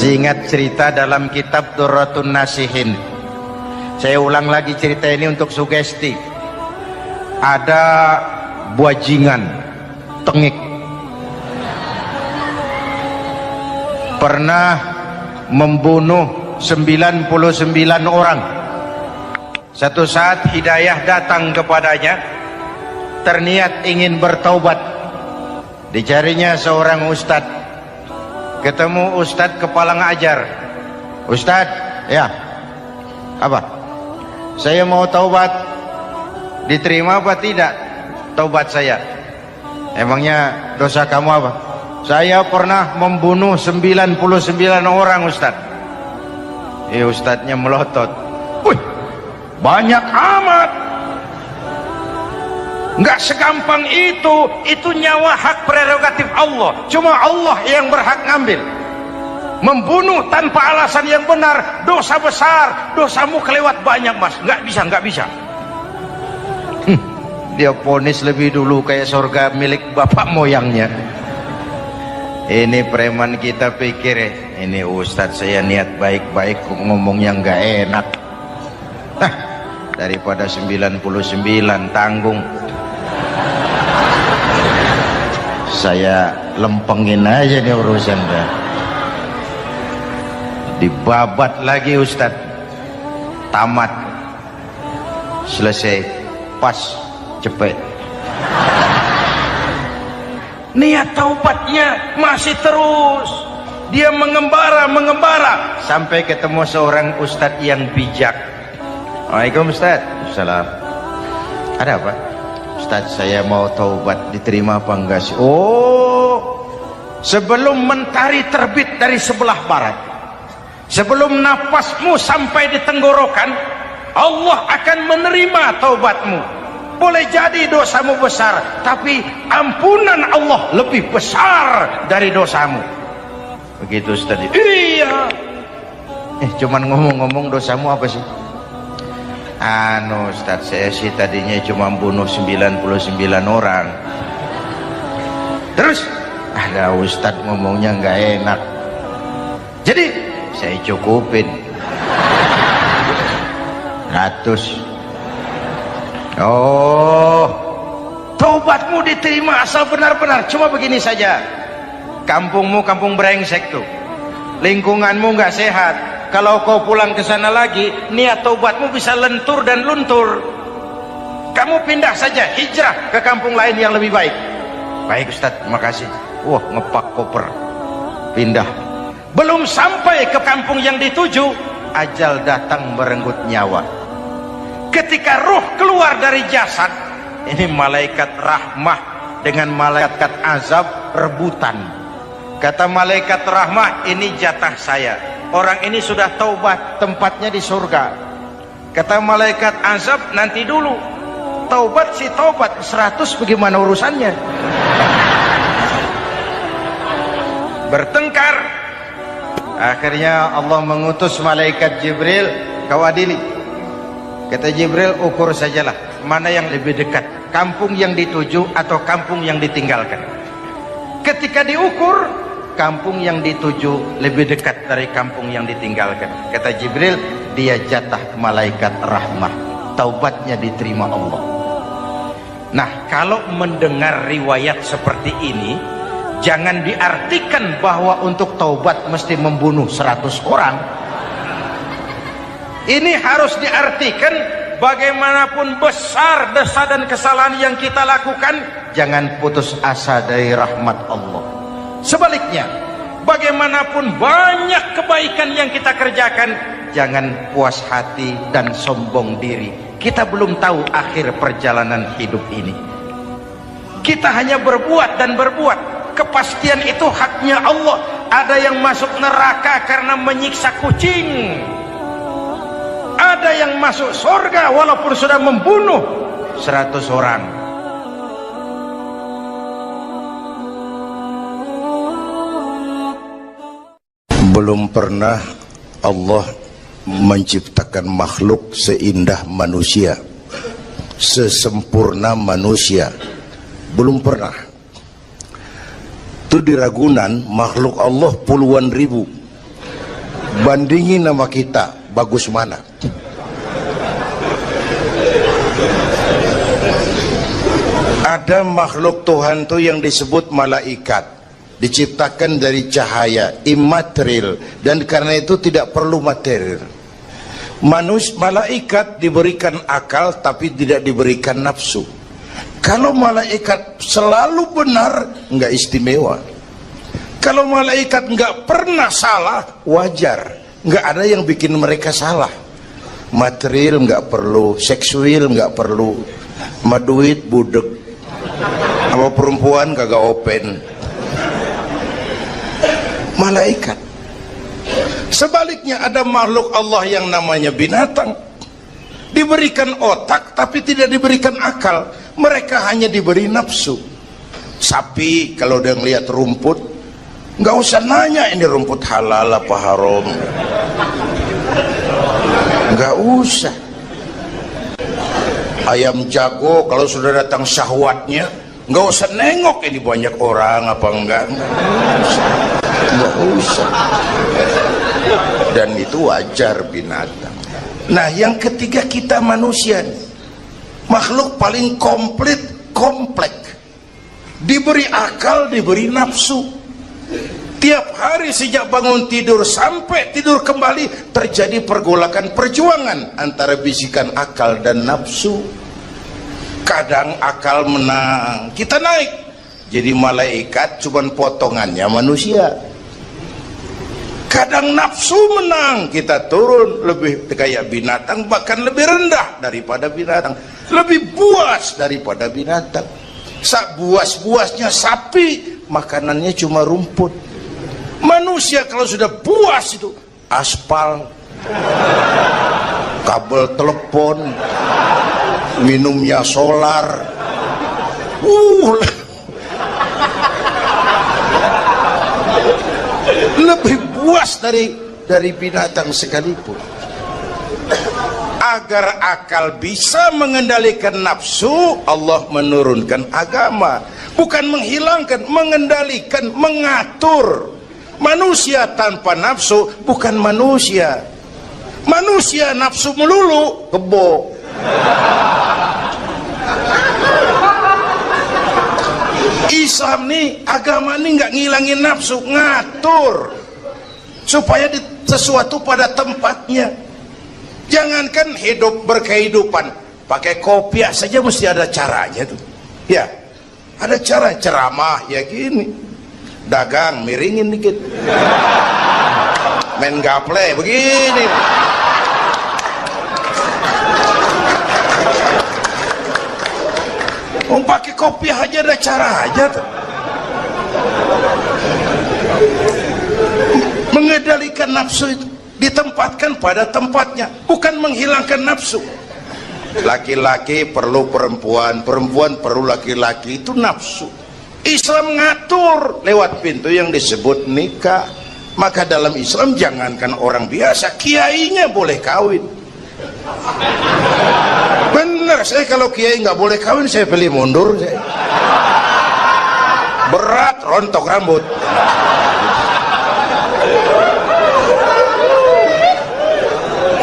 Masih ingat cerita dalam kitab Durratun Nasihin? Saya ulang lagi cerita ini untuk sugesti. Ada buajingan tengik pernah membunuh 99 orang. Satu saat hidayah datang kepadanya, terniat ingin bertaubat. Dicarinya seorang ustadz. Ketemu ustadz kepala ngajar. Ustadz, ya, apa? Saya mau taubat. Diterima apa tidak taubat saya? Emangnya dosa kamu apa? Saya pernah membunuh 99 orang, ustadz. Ustadznya melotot. Wih, banyak amat. Nggak segampang itu nyawa hak prerogatif Allah. Cuma Allah yang berhak ngambil. Membunuh tanpa alasan yang benar dosa besar. Dosamu kelewat banyak, mas. Nggak bisa. Dia vonis lebih dulu kayak surga milik bapak moyangnya. Ini preman kita pikir ini ustadz saya niat baik-baik kok ngomongnya nggak enak. Daripada 99 tanggung, saya lempengin aja nih urusan dah. Dibabat lagi ustadz. Tamat. Selesai. Pas. Cepet. Niat taubatnya masih terus. Dia mengembara sampai ketemu seorang ustadz yang bijak. Waalaikumsalam ustadz. Salam. Ada apa? Ustadz, saya mau taubat, diterima apa enggak sih? Oh, sebelum mentari terbit dari sebelah barat, sebelum nafasmu sampai di tenggorokan, Allah akan menerima taubatmu. Boleh jadi dosamu besar, tapi ampunan Allah lebih besar dari dosamu. Begitu Ustaz. Iya. Cuman ngomong-ngomong dosamu apa sih? Ustaz, saya sih tadinya cuma bunuh 99 orang. Terus ada Ustaz ngomongnya nggak enak, jadi saya cukupin 100. Oh, taubatmu diterima asal benar-benar. Cuma begini saja, kampungmu kampung brengsek tuh, lingkunganmu nggak sehat. Kalau kau pulang ke sana lagi, niat taubatmu bisa lentur dan luntur. Kamu pindah saja, hijrah ke kampung lain yang lebih baik. Baik Ustadz, makasih. Wah, ngepak koper, pindah. Belum sampai ke kampung yang dituju, ajal datang merenggut nyawa. Ketika ruh keluar dari jasad, ini malaikat rahmah dengan malaikat azab rebutan. Kata malaikat rahmah, ini jatah saya. Orang ini sudah taubat, tempatnya di surga. Kata malaikat azab, nanti dulu. Taubat si taubat, 100 bagaimana urusannya? Bertengkar. Akhirnya Allah mengutus malaikat Jibril, kau adili. Kata Jibril, ukur sajalah mana yang lebih dekat, kampung yang dituju atau kampung yang ditinggalkan. Ketika diukur, kampung yang dituju lebih dekat dari kampung yang ditinggalkan. Kata Jibril, dia jatah malaikat rahmah, taubatnya diterima Allah. Nah, kalau mendengar riwayat seperti ini, jangan diartikan bahwa untuk taubat mesti membunuh 100 orang. Ini harus diartikan bagaimanapun besar dosa dan kesalahan yang kita lakukan, jangan putus asa dari rahmat Allah. Sebaliknya, bagaimanapun banyak kebaikan yang kita kerjakan, jangan puas hati dan sombong diri. Kita belum tahu akhir perjalanan hidup ini. Kita hanya berbuat dan berbuat. Kepastian itu haknya Allah. Ada yang masuk neraka karena menyiksa kucing. Ada yang masuk surga walaupun sudah membunuh 100 orang. Belum pernah Allah menciptakan makhluk seindah manusia, sesempurna manusia. Belum pernah. Itu di Ragunan makhluk Allah puluhan ribu. Bandingin nama kita, bagus mana? Ada makhluk Tuhan tuh yang disebut malaikat, diciptakan dari cahaya, immaterial, dan karena itu tidak perlu material. Malaikat diberikan akal tapi tidak diberikan nafsu. Kalau malaikat selalu benar, nggak istimewa. Kalau malaikat nggak pernah salah, wajar. Nggak ada yang bikin mereka salah. Material nggak perlu, seksual nggak perlu, sama duit budek, sama perempuan kagak open. Malaikat. Sebaliknya ada makhluk Allah yang namanya binatang, diberikan otak tapi tidak diberikan akal. Mereka hanya diberi nafsu. Sapi kalau dia ngelihat rumput, nggak usah nanya ini rumput halal apa haram, nggak usah. Ayam jago kalau sudah datang syahwatnya, nggak usah nengok ini banyak orang apa enggak, nggak usah. Dan itu wajar binatang. Nah, yang ketiga kita manusia, makhluk paling komplek, diberi akal, diberi nafsu. Tiap hari sejak bangun tidur sampai tidur kembali terjadi pergolakan perjuangan antara bisikan akal dan nafsu. Kadang akal menang, kita naik jadi malaikat, cuman potongannya manusia. Kadang nafsu menang, kita turun lebih kayak binatang, bahkan lebih rendah daripada binatang, lebih buas daripada binatang. Buas-buasnya sapi, makanannya cuma rumput. Manusia kalau sudah buas itu aspal, kabel telepon, minumnya solar, lebih buas dari binatang sekalipun. Agar akal bisa mengendalikan nafsu, Allah menurunkan agama, bukan menghilangkan, mengendalikan, mengatur. Manusia tanpa nafsu bukan manusia. Manusia nafsu melulu, kebo. Islam nih, agama nih nggak ngilangin nafsu, ngatur supaya sesuatu pada tempatnya. Jangankan hidup berkehidupan, pakai kopiah saja mesti ada caranya tuh. Ya, ada cara. Ceramah ya gini, dagang miringin dikit, main gaple begini. Pakai kopiah aja ada cara aja tuh. Mengendalikan nafsu itu ditempatkan pada tempatnya, bukan menghilangkan nafsu. Laki-laki perlu perempuan, perempuan perlu laki-laki, itu nafsu. Islam ngatur lewat pintu yang disebut nikah. Maka dalam Islam jangankan orang biasa, kiainya boleh kawin. Bener, saya kalau kiai nggak boleh kawin saya pilih mundur saya. Berat rontok rambut.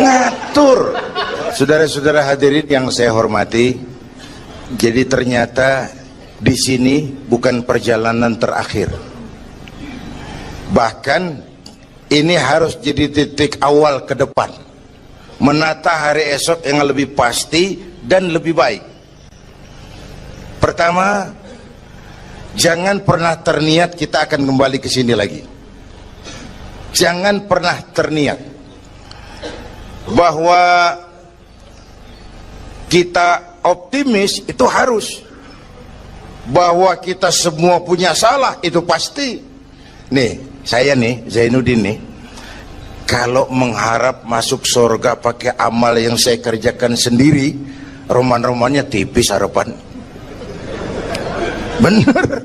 Ngatur. Saudara-saudara hadirin yang saya hormati, jadi ternyata di sini bukan perjalanan terakhir. Bahkan ini harus jadi titik awal ke depan, menata hari esok yang lebih pasti dan lebih baik. Pertama, jangan pernah terniat kita akan kembali ke sini lagi. Jangan pernah terniat bahwa kita optimis, itu harus. Bahwa kita semua punya salah, itu pasti. Nih, saya nih, Zainuddin nih, kalau mengharap masuk surga pakai amal yang saya kerjakan sendiri, roman-romannya tipis harapan. Bener.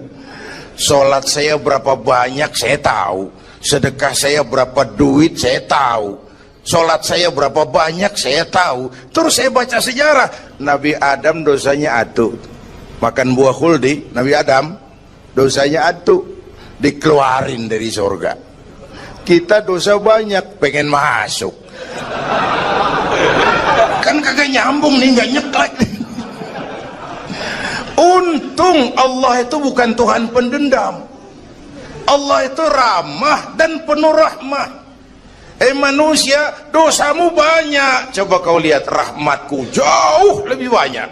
Sholat saya berapa banyak saya tahu, sedekah saya berapa duit saya tahu, sholat saya berapa banyak saya tahu. Terus saya baca sejarah, Nabi Adam dosanya atu, makan buah khuldi. Nabi Adam dosanya atu, dikeluarin dari surga. Kita dosa banyak, pengen masuk. Kan kagak nyambung nih, nggak nyeklek. Untung Allah itu bukan Tuhan pendendam. Allah itu ramah dan penuh rahmah. Manusia, dosamu banyak, coba kau lihat rahmatku jauh lebih banyak.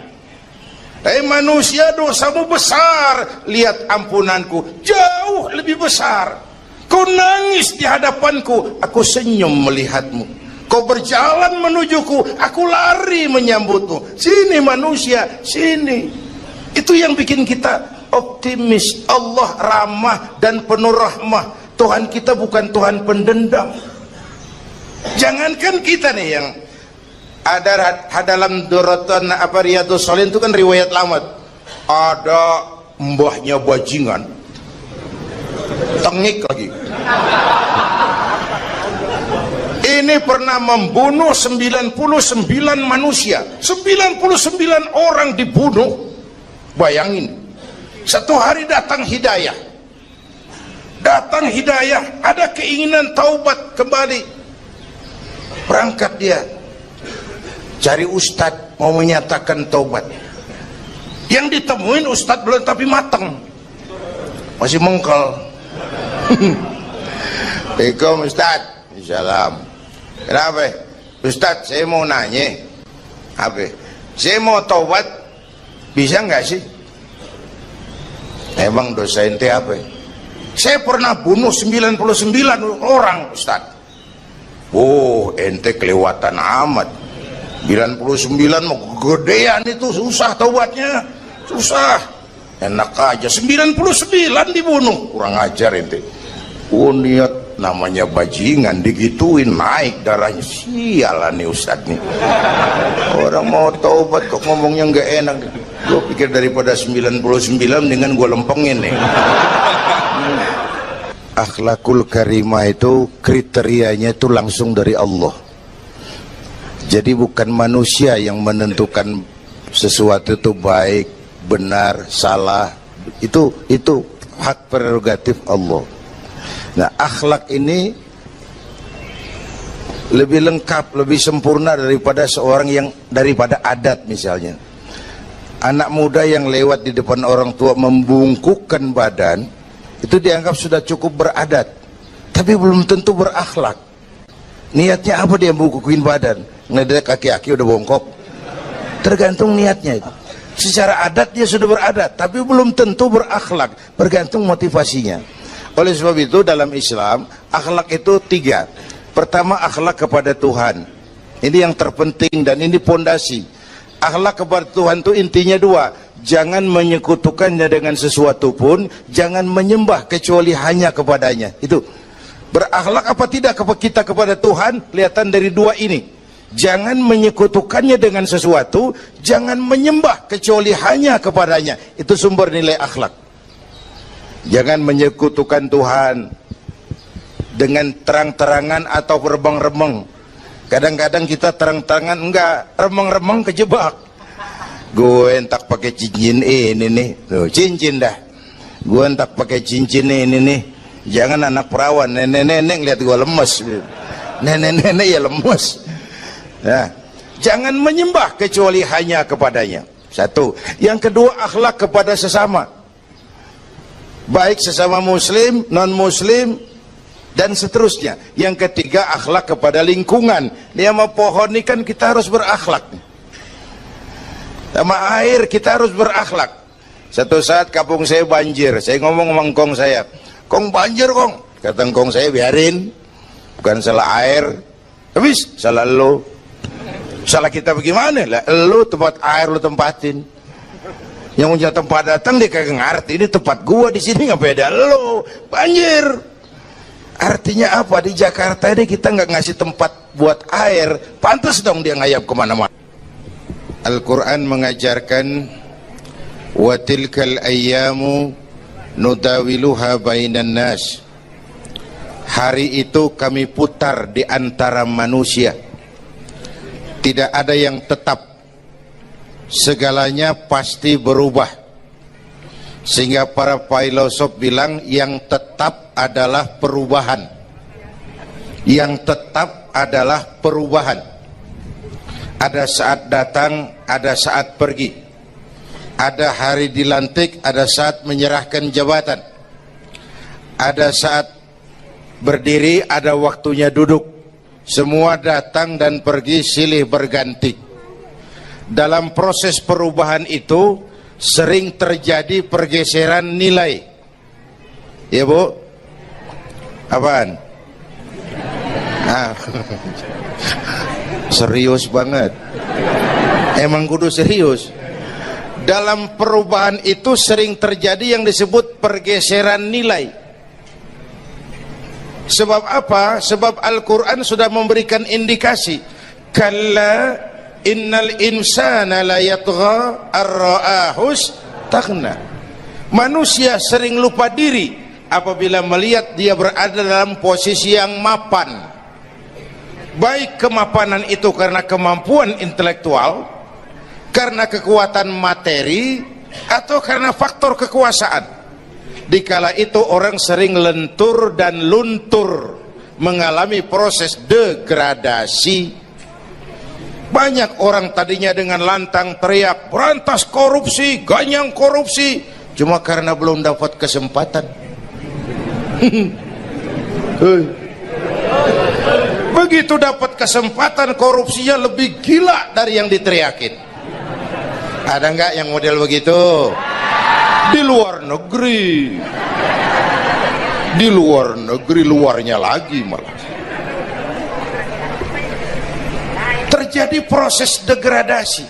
Manusia, dosamu besar, lihat ampunanku jauh lebih besar. Kau nangis di hadapanku, aku senyum melihatmu. Kau berjalan menujuku, aku lari menyambutmu. Sini manusia, sini. Itu yang bikin kita optimis. Allah ramah dan penuh rahmah. Tuhan kita bukan Tuhan pendendam. Jangankan kita nih yang ada dalam Duratan Riyadhus Shalihin itu kan riwayat lama. Ada mbahnya bajingan, tengik lagi. Ini pernah membunuh 99 manusia, 99 orang dibunuh. Bayangin, satu hari datang hidayah, ada keinginan taubat kembali. Berangkat dia cari ustadz mau menyatakan taubat. Yang ditemuin ustadz belum tapi matang, masih mengkel. Assalamualaikum ustadz. Salam. Kenapa ustadz, saya mau nanya apa, saya mau taubat, bisa nggak sih? Emang dosa ente apa? Saya pernah bunuh 99 orang ustadz. Oh, ente kelewatan amat. 99 mau gedean itu, susah taubatnya, susah. Enak aja 99 dibunuh, kurang ajar ente. Oh, niat namanya bajingan digituin, naik darahnya. Sialan nih ustadz nih. Orang mau taubat kok ngomongnya nggak enak. Gue pikir daripada 99 dengan gue lempengin nih. Akhlakul karimah itu kriterianya itu langsung dari Allah. Jadi bukan manusia yang menentukan sesuatu itu baik, benar, salah. Itu hak prerogatif Allah. Nah, akhlak ini lebih lengkap, lebih sempurna daripada daripada adat misalnya. Anak muda yang lewat di depan orang tua membungkukkan badan, itu dianggap sudah cukup beradat, tapi belum tentu berakhlak. Niatnya apa dia bungkukin badan? Ngedek kaki-kaki udah bongkok. Tergantung niatnya itu. Secara adat dia sudah beradat, tapi belum tentu berakhlak, bergantung motivasinya. Oleh sebab itu dalam Islam akhlak itu 3. Pertama, akhlak kepada Tuhan. Ini yang terpenting dan ini pondasi. Akhlak kepada Tuhan itu intinya 2. Jangan menyekutukannya dengan sesuatu pun, jangan menyembah kecuali hanya kepadanya. Itu berakhlak apa tidak kita kepada Tuhan, kelihatan dari 2 ini. Jangan menyekutukannya dengan sesuatu, jangan menyembah kecuali hanya kepadanya. Itu sumber nilai akhlak. Jangan menyekutukan Tuhan dengan terang-terangan atau remeng-remeng. Kadang-kadang kita terang-terangan, enggak, remeng-remeng kejebak. Gue entak pakai cincin ini nih, tuh, cincin dah. Gue entak pakai cincin ini nih. Jangan anak perawan, nenek-nenek lihat gue lemes. Nenek-nenek ya lemes. Nah, jangan menyembah kecuali hanya kepadanya. 1. Yang kedua, akhlak kepada sesama. Baik sesama muslim, non muslim, dan seterusnya. Yang ketiga, akhlak kepada lingkungan. Dia mau pohon ini kan kita harus berakhlak. Sama air kita harus berakhlak. Satu saat kampung saya banjir, saya ngomong sama engkong saya, "Kong banjir kong." Kata engkong saya, "Biarin, bukan salah air, habis salah lo." Salah kita bagaimana? Lah, lo tempat air lo tempatin. Yang punya tempat datang dia kagak ngerti, ini tempat gua di sini nggak beda lo, banjir. Artinya apa? Di Jakarta ini kita nggak ngasih tempat buat air, pantas dong dia ngayap kemana-mana. Al-Quran mengajarkan wa tilkal ayyamu nudawiluha bainan nas. Hari itu kami putar di antara manusia. Tidak ada yang tetap. Segalanya pasti berubah. Sehingga para filosof bilang yang tetap adalah perubahan. Yang tetap adalah perubahan. Ada saat datang, ada saat pergi. Ada hari dilantik, ada saat menyerahkan jabatan. Ada saat berdiri, ada waktunya duduk. Semua datang dan pergi silih berganti. Dalam proses perubahan itu sering terjadi pergeseran nilai. Ya Bu? Apaan? Serius banget. Emang kudu serius. Dalam perubahan itu sering terjadi yang disebut pergeseran nilai. Sebab apa? Sebab Al-Quran sudah memberikan indikasi. Kalla innal insana la yatgha ar-ra'ahus taghna. Manusia sering lupa diri apabila melihat dia berada dalam posisi yang mapan. Baik kemapanan itu karena kemampuan intelektual, karena kekuatan materi, atau karena faktor kekuasaan. Dikala itu orang sering lentur dan luntur, mengalami proses degradasi. Banyak orang tadinya dengan lantang teriak berantas korupsi, ganyang korupsi, cuma karena belum dapat kesempatan. Begitu dapat kesempatan, korupsinya lebih gila dari yang diteriakin. Ada nggak yang model begitu? Di luar negeri. Di luar negeri, luarnya lagi malah. Terjadi proses degradasi.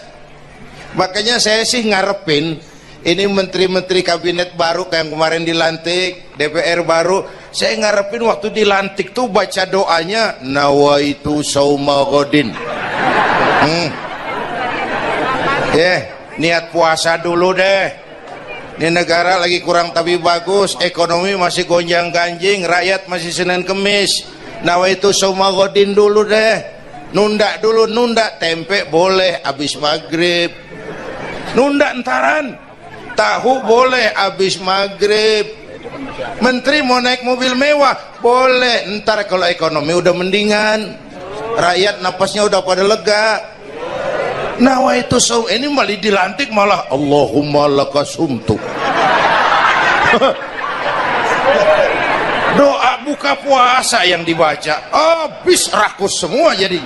Makanya saya sih ngarepin ini menteri-menteri kabinet baru kayak yang kemarin dilantik, DPR baru, saya ngarepin waktu dilantik tuh baca doanya nawaitu sauma godin. Niat puasa dulu deh. Ini negara lagi kurang tapi bagus, ekonomi masih gonjang ganjing, rakyat masih Senin Kemis. Nawaitu sauma godin dulu deh. Nunda dulu, nunda tempe boleh abis maghrib. Nunda entaran. Tahu boleh abis maghrib. Menteri mau naik mobil mewah boleh, ntar kalau ekonomi udah mendingan, rakyat napasnya udah pada lega. Nawaitu saum, ini malah dilantik malah Allahumma lakasumtu. Doa buka puasa yang dibaca habis rakus semua jadi.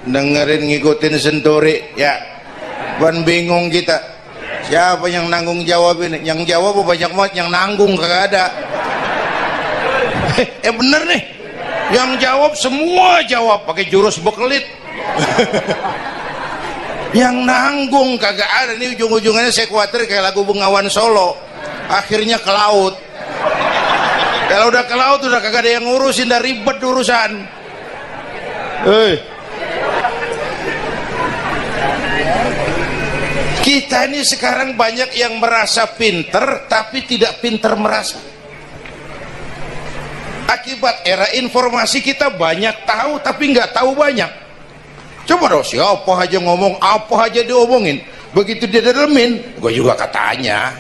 Dengerin ngikutin senturi ya. Ban bingung kita. Siapa yang nanggung jawab ini? Yang jawab banyak banget, yang nanggung kagak ada. Bener nih. Yang jawab semua jawab pakai jurus bekelit. Yang nanggung kagak ada. Nih ujung-ujungnya saya khawatir kayak lagu Bengawan Solo. Akhirnya ke laut. Kalau udah ke laut udah kagak ada yang ngurusin, udah ribet urusan. Kita ini sekarang banyak yang merasa pinter tapi tidak pinter merasa. Akibat era informasi kita banyak tahu tapi nggak tahu banyak. Coba dong, siapa aja ngomong apa aja diomongin, begitu dia dalemin gue juga katanya.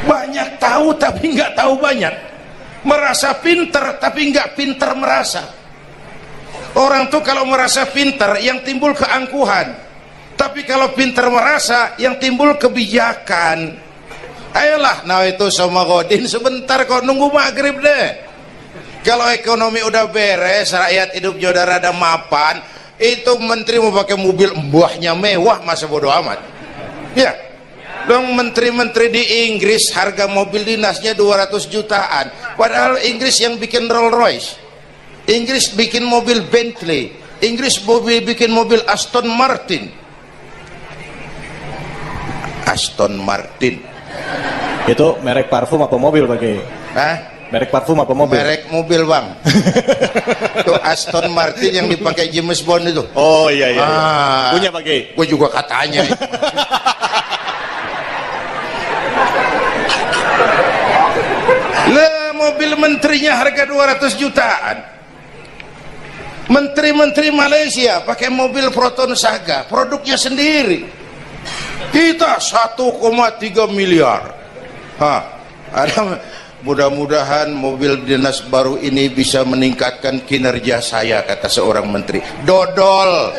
Banyak tahu tapi nggak tahu banyak. Merasa pinter tapi nggak pinter merasa. Orang tuh kalau merasa pinter yang timbul keangkuhan, tapi kalau pinter merasa yang timbul kebijakan. Ayolah, nah itu sama godin sebentar kok, nunggu maghrib deh. Kalau ekonomi udah beres, rakyat hidupnya udah rada mapan, itu menteri mau pakai mobil mbahnya mewah, masa bodo amat. Ya, dong menteri-menteri di Inggris harga mobil dinasnya 200 jutaan, padahal Inggris yang bikin Rolls Royce, Inggris bikin mobil Bentley, Inggris bikin mobil Aston Martin. Aston Martin itu merek parfum apa mobil pakai? Hah? Merek parfum apa mobil? Merek mobil bang. Itu Aston Martin yang dipakai James Bond itu. Oh iya iya. Punya pakai? Gue juga katanya. Lah mobil menterinya harga 200 jutaan. Menteri-menteri Malaysia pakai mobil Proton Saga, produknya sendiri. Kita 1,3 miliar. Ada, mudah-mudahan mobil dinas baru ini bisa meningkatkan kinerja saya, kata seorang menteri. Dodol.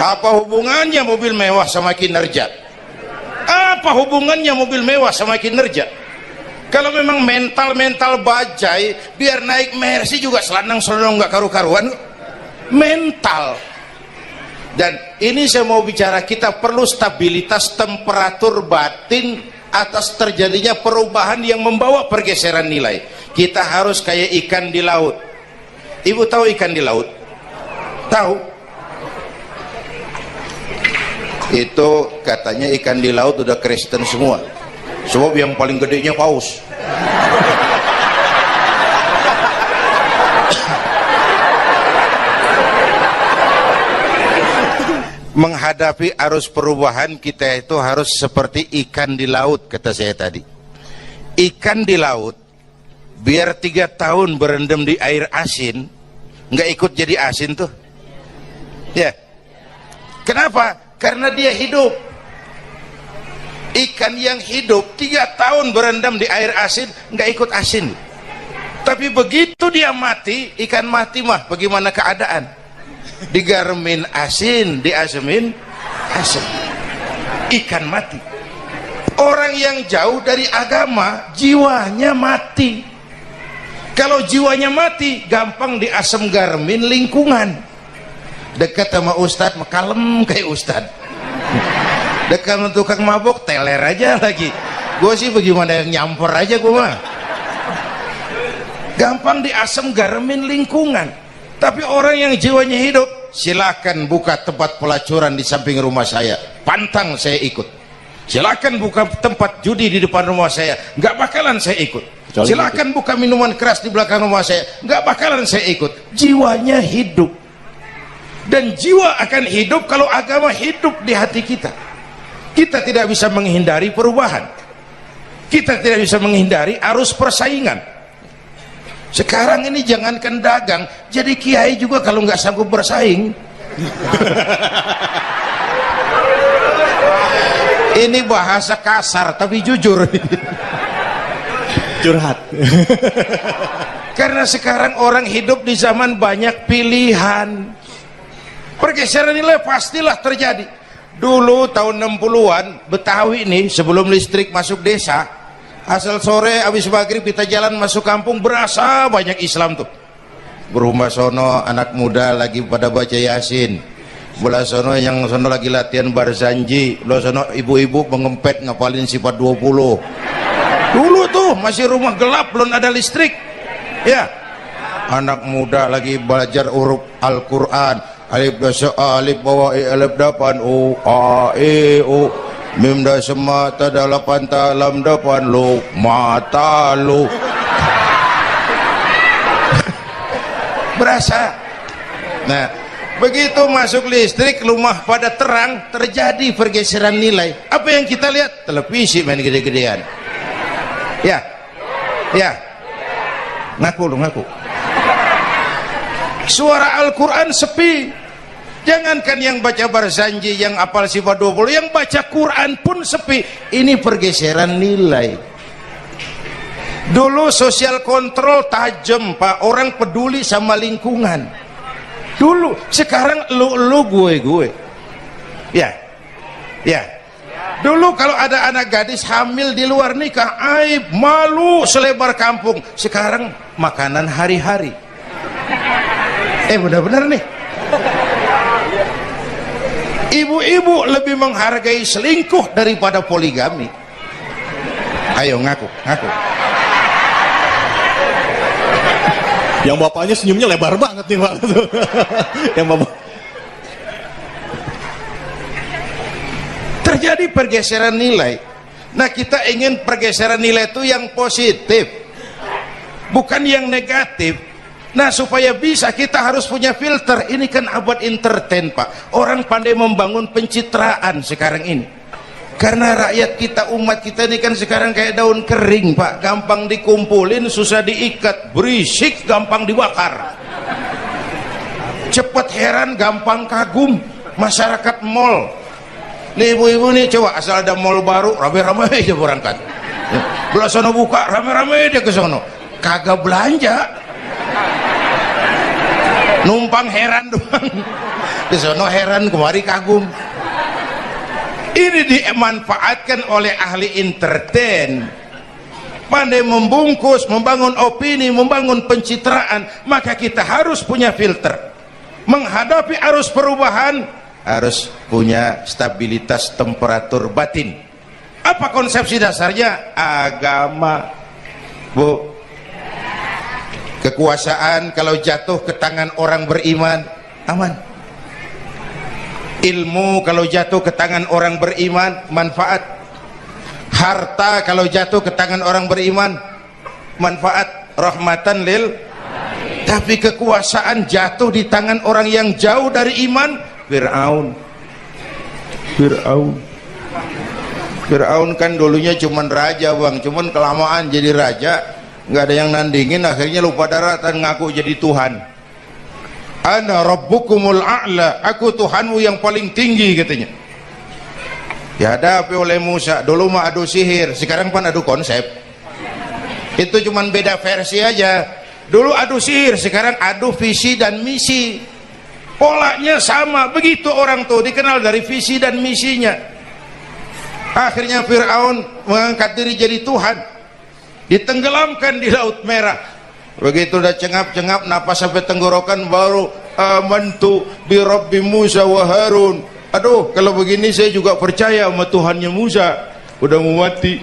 Apa hubungannya mobil mewah sama kinerja? Apa hubungannya mobil mewah sama kinerja? Kalau memang mental bajai, biar naik Mercy juga selandang-selandang nggak karu-karuan. Mental. Dan ini saya mau bicara, kita perlu stabilitas temperatur batin atas terjadinya perubahan yang membawa pergeseran nilai. Kita harus kayak ikan di laut. Ibu tahu ikan di laut? Tahu? Itu katanya ikan di laut udah Kristen semua. Sebab yang paling gedenya paus. Menghadapi arus perubahan kita itu harus seperti ikan di laut, kata saya tadi. Ikan di laut biar 3 tahun berendam di air asin, nggak ikut jadi asin tuh ya. Kenapa? Karena dia hidup. Ikan yang hidup 3 tahun berendam di air asin nggak ikut asin. Tapi begitu dia mati, ikan mati mah bagaimana keadaan? Digarmin asin, diasemin asin. Ikan mati. Orang yang jauh dari agama, jiwanya mati. Kalau jiwanya mati, gampang diasem garmin lingkungan. Dekat sama ustad, kalem kayak ustad. Dekat sama tukang mabok, teler aja lagi. Gue sih bagaimana yang nyampur aja gue mah. Gampang diasem garmin lingkungan. Tapi orang yang jiwanya hidup, silakan buka tempat pelacuran di samping rumah saya, pantang saya ikut. Silakan buka tempat judi di depan rumah saya, nggak bakalan saya ikut. Silakan buka minuman keras di belakang rumah saya, nggak bakalan saya ikut. Jiwanya hidup. Dan jiwa akan hidup kalau agama hidup di hati kita. Kita tidak bisa menghindari perubahan. Kita tidak bisa menghindari arus persaingan. Sekarang ini jangankan dagang, jadi kiai juga kalau nggak sanggup bersaing. Ini bahasa kasar tapi jujur. Curhat. Karena sekarang orang hidup di zaman banyak pilihan. Pergeseran nilai pastilah terjadi. Dulu tahun 60-an Betawi nih, sebelum listrik masuk desa, asal sore habis maghrib kita jalan masuk kampung, berasa banyak Islam tuh. Berumah sono anak muda lagi pada baca Yasin, belah sono yang sono lagi latihan barzanji, belah sono ibu-ibu mengempet ngapalin sifat 20. Dulu tuh masih rumah gelap, belum ada listrik ya. Anak muda lagi belajar huruf Al-Quran, alif dasa alif bawa alif dapan u a e u mim dasa mata dalapan talam dapan lu mata lu. Berasa. Nah, begitu masuk listrik, rumah pada terang, terjadi pergeseran nilai. Apa yang kita lihat? Televisi main gede-gedean. Ya, ya, ngaku lu ngaku. Suara Al-Quran sepi. Jangankan yang baca barzanji, yang apal sifat 20, yang baca Quran pun sepi. Ini pergeseran nilai. Dulu sosial kontrol tajam Pak, orang peduli sama lingkungan. Dulu, sekarang lu gue. Ya, ya. Dulu kalau ada anak gadis hamil di luar nikah, aib, malu selebar kampung. Sekarang makanan hari-hari. Benar-benar nih. Ibu-ibu lebih menghargai selingkuh daripada poligami. Ayo ngaku. Yang bapaknya senyumnya lebar banget nih Pak. Yang bapak. Terjadi pergeseran nilai. Nah, kita ingin pergeseran nilai itu yang positif, bukan yang negatif. Nah, supaya bisa kita harus punya filter. Ini kan abad entertain Pak. Orang pandai membangun pencitraan sekarang ini. Karena rakyat kita, umat kita ini kan sekarang kayak daun kering Pak. Gampang dikumpulin, susah diikat. Berisik, gampang dibakar. Cepat heran, gampang kagum. masyarakat mall. Nih ibu-ibu nih, coba asal ada mall baru rame-rame aja berangkat. Belah sono buka rame-rame dia ke sono, kagak belanja, numpang heran doang. Ke sono heran, kemari kagum. Ini dimanfaatkan oleh ahli entertain, pandai membungkus, membangun opini, membangun pencitraan. Maka kita harus punya filter menghadapi arus perubahan, harus punya stabilitas temperatur batin. Apa konsepsi dasarnya? Agama, Bu. Kekuasaan kalau jatuh ke tangan orang beriman, aman. Ilmu kalau jatuh ke tangan orang beriman, manfaat. Harta kalau jatuh ke tangan orang beriman, manfaat, rahmatan lil. Tapi kekuasaan jatuh di tangan orang yang jauh dari iman, Fir'aun kan dulunya cuman raja bang, cuman kelamaan jadi raja nggak ada yang nandingin, akhirnya lupa daratan ngaku jadi Tuhan. Ana rabbukumul a'la, aku Tuhanmu yang paling tinggi katanya. Dihadapi oleh Musa, dulu mah adu sihir, sekarang pan adu konsep. Itu cuman beda versi aja. Dulu adu sihir, sekarang adu visi dan misi. Polanya sama, begitu orang tuh dikenal dari visi dan misinya. Akhirnya Fir'aun mengangkat diri jadi Tuhan, ditenggelamkan di Laut Merah. Begitu udah cengap-cengap napas sampai tenggorokan, baru amantu bi Rabbi Musa wa Harun. Aduh, kalau begini saya juga percaya sama Tuhannya Musa. Udah mau mati,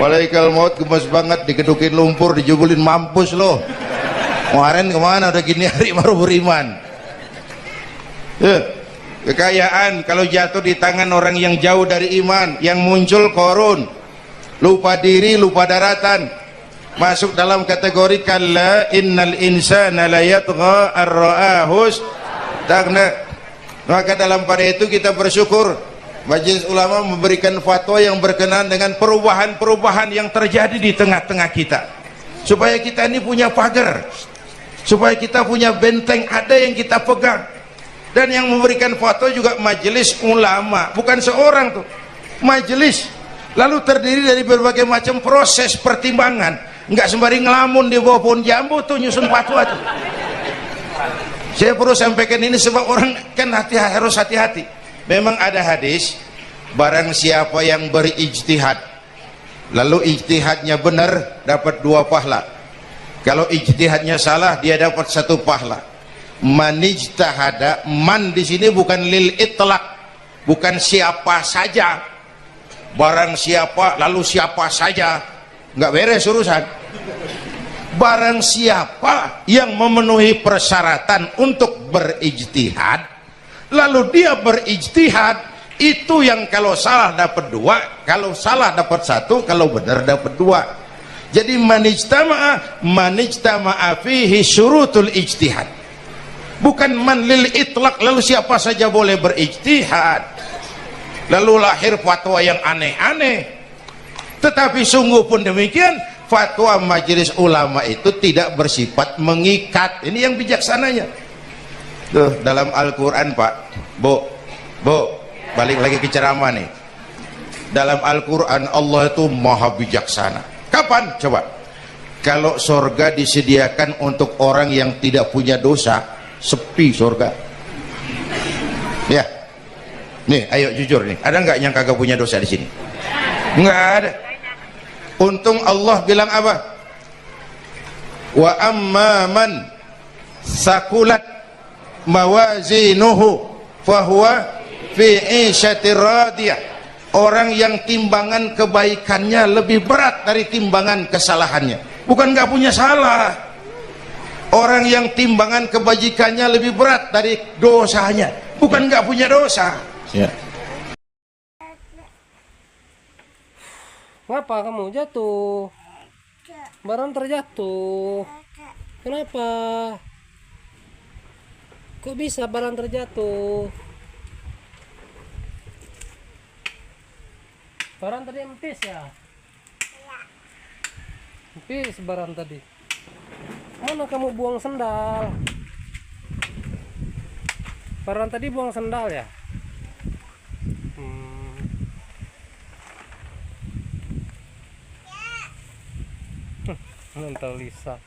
walaikal maut, gemes banget, dikedukin lumpur, dijubulin, mampus loh. Kemarin kemana, udah gini hari baru beriman. Kekayaan kalau jatuh di tangan orang yang jauh dari iman, yang muncul korun, lupa diri, lupa daratan, masuk dalam kategori kalla innal insana la yatgha ar-ra'ahus tagna. Maka dalam pada itu kita bersyukur Majelis Ulama memberikan fatwa yang berkenaan dengan perubahan-perubahan yang terjadi di tengah-tengah kita, supaya kita ini punya pagar, supaya kita punya benteng ada yang kita pegang. Dan yang memberikan fatwa juga Majelis Ulama, bukan seorang tuh, majelis, lalu terdiri dari berbagai macam proses pertimbangan. Nggak sembari ngelamun di bawah pohon jambu tuh nyusun fatwa tuh. Saya perlu sampaikan ini sebab orang kan harus hati-hati. Memang ada hadis, barang siapa yang berijtihad lalu ijtihadnya benar dapat 2 pahala, kalau ijtihadnya salah dia dapat 1 pahala. Manijtahada, man di sini bukan lil itlaq, bukan siapa saja, barang siapa lalu siapa saja, nggak beres urusan. Barang siapa yang memenuhi persyaratan untuk berijtihad, lalu dia berijtihad, itu yang kalau salah dapat 2, kalau salah dapat 1, kalau benar dapat 2. Jadi manijtama'a fihi syurutul ijtihad, bukan man lil itlaq, lalu siapa saja boleh berijtihad, lalu lahir fatwa yang aneh-aneh. Tetapi sungguh pun demikian, fatwa Majelis Ulama itu tidak bersifat mengikat. Ini yang bijaksananya. Tuh dalam Al-Quran Pak, Bu, balik lagi ke ceramah nih. Dalam Al-Quran Allah itu maha bijaksana. Kapan? Coba. Kalau sorga disediakan untuk orang yang tidak punya dosa, sepi sorga. Ya, nih ayo jujur nih, ada nggak yang kagak punya dosa di sini? Nggak ada. Untung Allah bilang apa? Wa amma man sakulat mawazinuhu fahuwa fi 'isyatir radiyah. Orang yang timbangan kebaikannya lebih berat dari timbangan kesalahannya. Bukan nggak punya salah. Orang yang timbangan kebajikannya lebih berat dari dosanya. Bukan nggak punya dosa. Ya. Kenapa kamu jatuh? Barang terjatuh. Kenapa? Kok bisa barang terjatuh? Barang tadi empis ya? Empis barang tadi. Mana kamu buang sendal? Baran tadi buang sendal ya? Mental Lisa.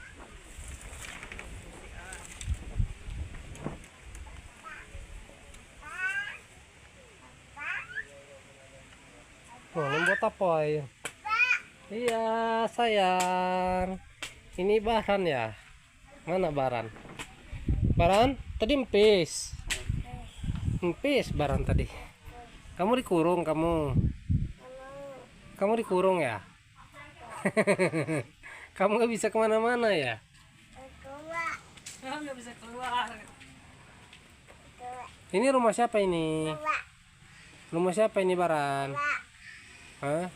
Oh, buat apa ya? Iya, sayang. Ini Baran ya? Mana Baran? Baran, tadi empis. Empis Baran tadi. Kamu dikurung kamu. Kamu dikurung ya? Kamu nggak bisa kemana-mana ya? Nggak bisa keluar. Ini rumah siapa ini? Rumah siapa ini Baran? Hah?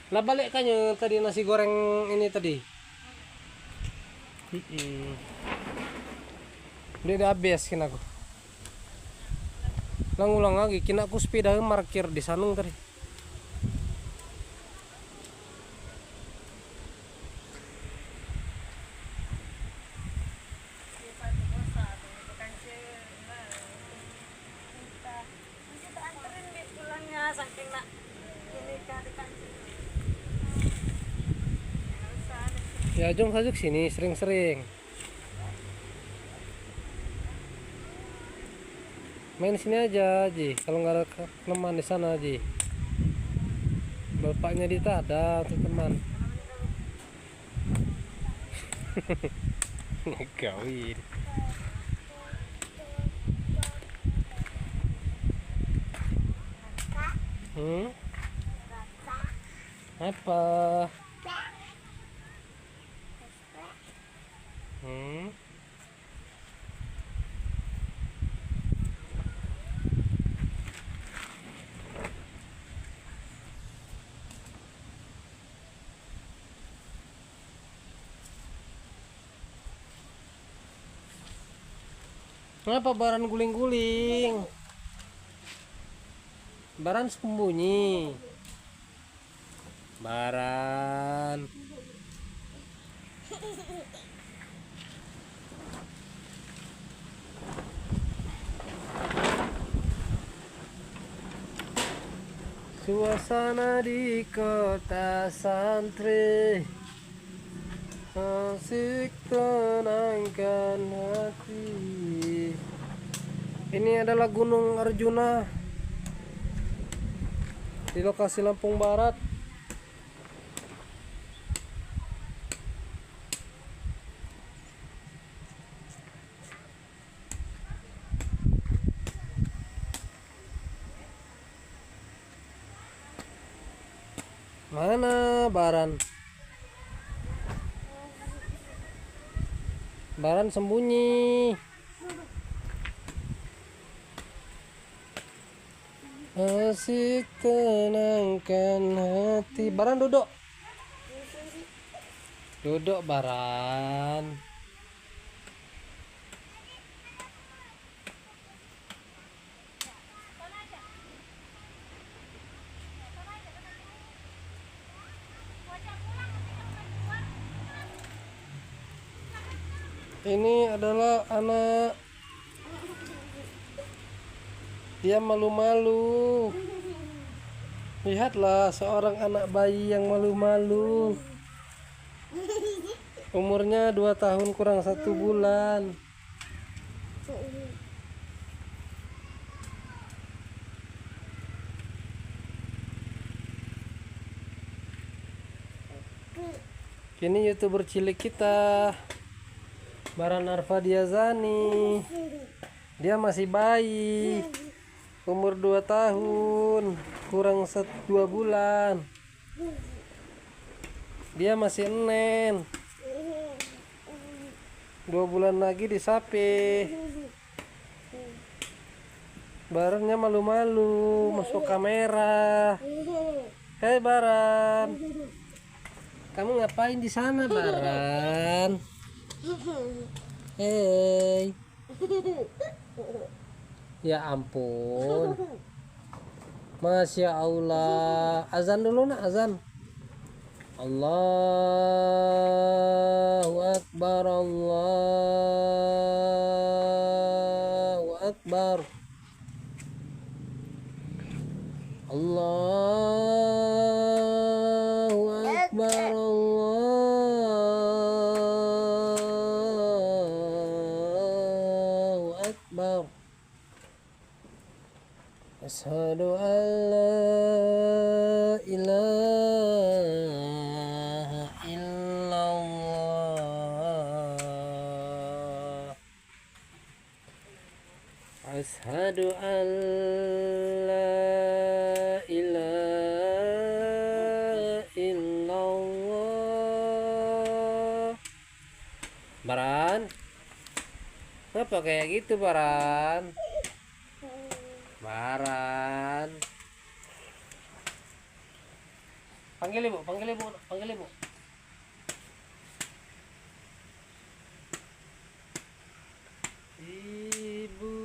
Lah balik kayaknya tadi nasi goreng ini tadi. Udah habis kena aku. Ulang lagi kena aku sepeda parkir di Sanung tadi. Ya jom saja ke sini sering-sering. Main sini aja, Ji. Kalau nggak ada teman di sana, Ji. Bapaknya Dita ada untuk teman. Ngegawin. Apa? Kenapa Baran guling-guling? Baran sembunyi. Baran. Suasana di kota santri asik tenangkan hati. Ini adalah Gunung Arjuna di lokasi Lampung Barat. Mana Baran? Baran sembunyi. Asik tenangkan hati. Baran duduk. Duduk Baran. Ini adalah anak, dia malu-malu. Lihatlah seorang anak bayi yang malu-malu. Umurnya 2 tahun kurang 1 bulan. Kini YouTuber cilik kita, Baran Arfadiazani. Dia masih bayi, umur 2 tahun kurang 2 bulan. Dia masih enen. 2 bulan lagi disape. Barannya malu-malu masuk kamera. Hei Baran, kamu ngapain di sana Baran? Hei. Ya ampun. Masya Allah. Azan dulu nak, azan. Allahu Akbar, Allah Akbar. Allahu Akbar. Allahu Akbar. Asyhadu an la ilaha illallah. Asyhadu an la ilaha illallah. Baran, kenapa kayak gitu Baran? Baran, panggil ibu, panggil ibu, panggil ibu. Ibu,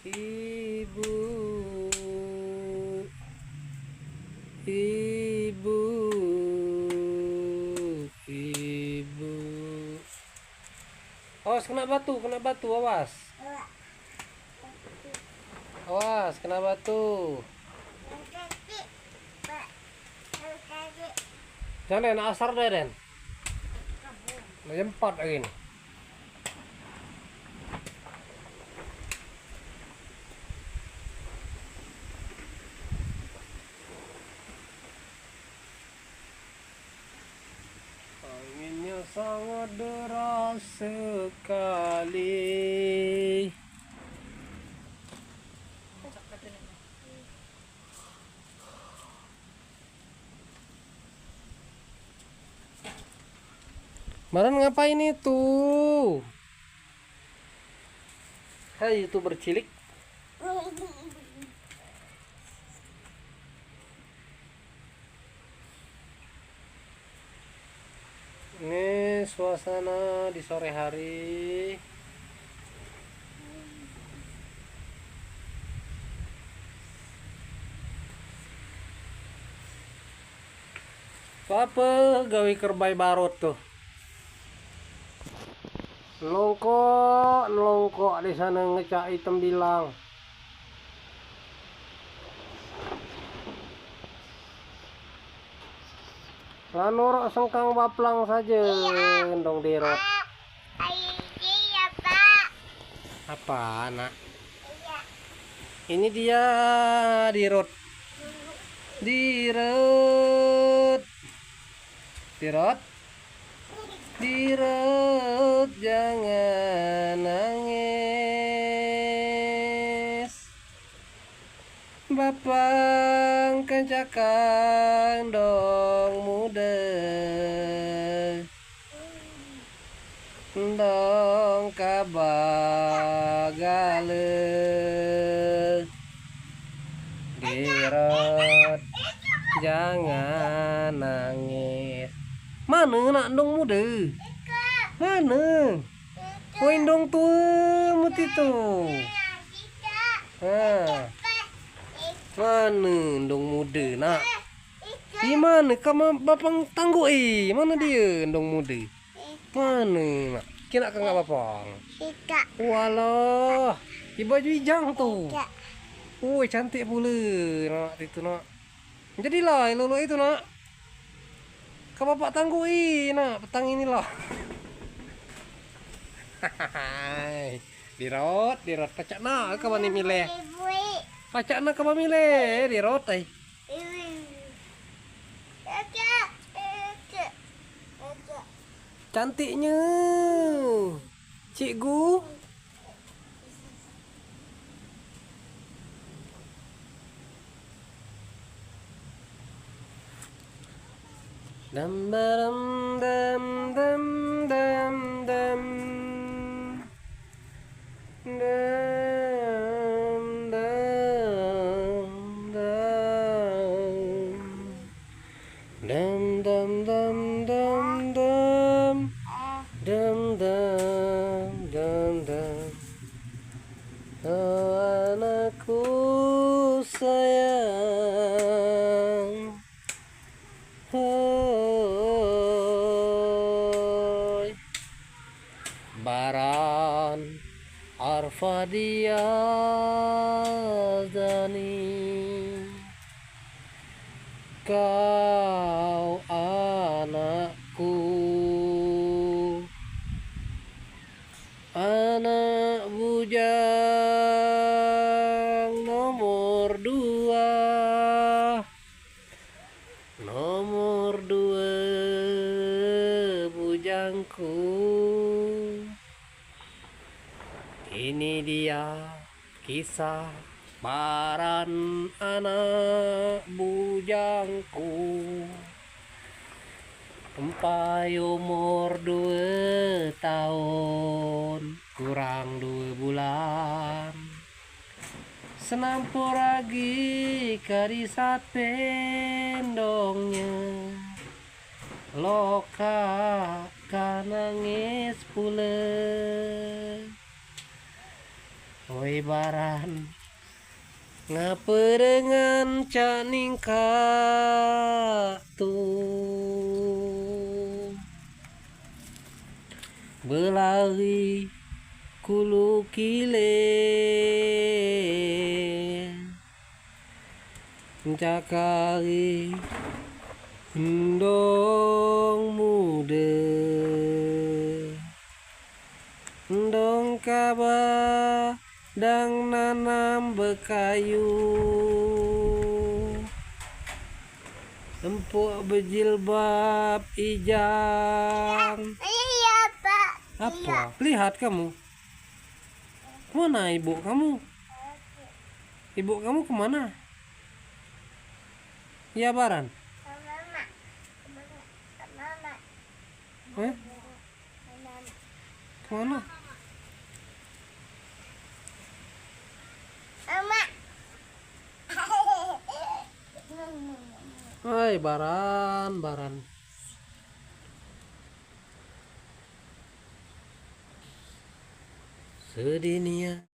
ibu, ibu, ibu. Awas kena batu, awas. Awas kena batu. Jangan asar deh Den. Lempar lagi nih. Anginnya sangat deras sekali. Baran ngapain itu? Hai YouTuber cilik. Ini suasana di sore hari. Apa gawe kerbay barut tuh? Ngelongkok di sana ngecak hitam bilang. Lanur sengkang baplang saja dong dirot. Iya Pak. Apa anak? Ini dia dirot. Dirot. Dirot. Dirut, jangan nangis. Bapang kencakan dong muda. Dong kabagale. Dirut, jangan nangis. Mana nak dong muda? Mana? Koin dong tua muti tu. Ha. Mana dong muda nak? Di mana kamu bapang tangguh Mana dia dong muda? Mana nak? Kira kan enggak bapang? Walah, di baju hijau tu. Oi, cantik pula nak itu nak. Jadilah lolo itu nak. Kau bapak tangguh nak petang inilah. Dirot pacak nak kau bani milih. Pacak nak kau milih dirot ai. Cantiknya. Cikgu. Dam dam dam dam dam dam dam dam dam dam dam dam dam dam dam dam. Oh anakku sayang. Hoi Baran. Fadiazani, kau anakku, anak bujang nomor dua bujangku. Ini dia kisah Baran anak bujangku. Sampai umur 2 tahun kurang 2 bulan, senampur lagi kadisat pendongnya, loka kanangis pula. Oi Baran, ngapa dengan caningka tuh belari kulu kile cakari endong muda endong kaba dang nanam bekayu, empuk berjilbab ijang. Iya, Pak. Apa? Lihat kamu. Mana ibu kamu? Ibu kamu kemana? Ya Baran. Mama. Mama. Eh? Kemana? Mama. Hai Baran. Sedihnya